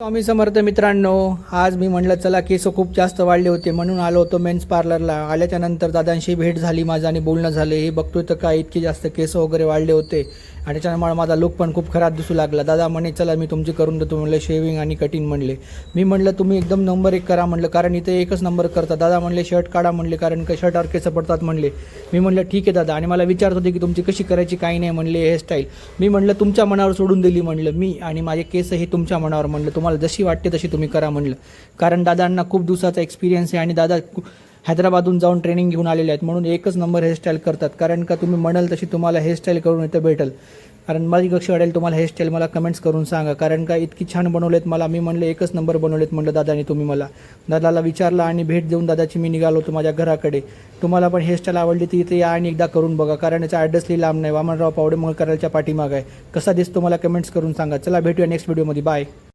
स्वामी समर्थ मित्रांनो, आज मी म्हणलं चला केस खूप जास्त वाढले होते म्हणून आलो होतो मेन्स पार्लरला. आल्याच्या नंतर दादांशी भेट झाली माझं आणि बोलणं झालं. हे बघतोय तर काय इतके जास्त केस वगैरे वाढले होते आणि त्याच्यामुळे माझा लुक पण खूप खराब दिसू लागला. दादा म्हणे चला मी तुमची करून देतो म्हणलं, शेविंग आणि कटिंग म्हणले. मी म्हणलं तुम्ही एकदम नंबर 1 करा म्हणलं, कारण इथे एकच नंबर करतात. दादा म्हणले शर्ट काढा म्हणले, कारण का शर्टावर केस पडतात म्हणले. मी म्हणलं ठीक आहे दादा, आणि मला विचारत होते की तुमची कशी करायची काही नाही म्हणले हेअरस्टाईल. मी म्हणलं तुमच्या मनावर सोडून दिली म्हणलं मी, आणि माझे केस हे तुमच्या मनावर म्हणलं, तुम्हाला जशी वाटते तशी तुम्ही करा म्हणलं. कारण दादांना खूप दिवसाचा एक्सपिरियन्स आहे आणि दादा हैदराबादहून जाऊन ट्रेनिंग घेऊन आलेले आहेत, म्हणून एकच नंबर हेअरस्टाईल करतात. कारण का तुम्ही म्हणाल तशी तुम्हाला हेअरस्टाईल करून इथं भेटेल. कारण माझी कशी वाटेल तुम्हाला हेअरस्टाईल मला कमेंट्स करून सांगा, कारण का इतकी छान बनवलेत मला. मी म्हणलं एकच नंबर बनवलेत म्हणलं दादाने तुम्ही मला. दादाला विचारलं आणि भेट देऊन दादाची मी निघालो होतो माझ्या घराकडे. तुम्हाला पण हेअरस्टाईल आवडली तर इथे या आणि एकदा करून बघा, कारण याचा ॲड्रेस लिही लांब नाही, वामनराव पावडे करायच्या पाठीमाग आहे. कसा दिसतो मला कमेंट्स करून सांगा. चला भेटूया नेक्स्ट व्हिडिओमध्ये. बाय.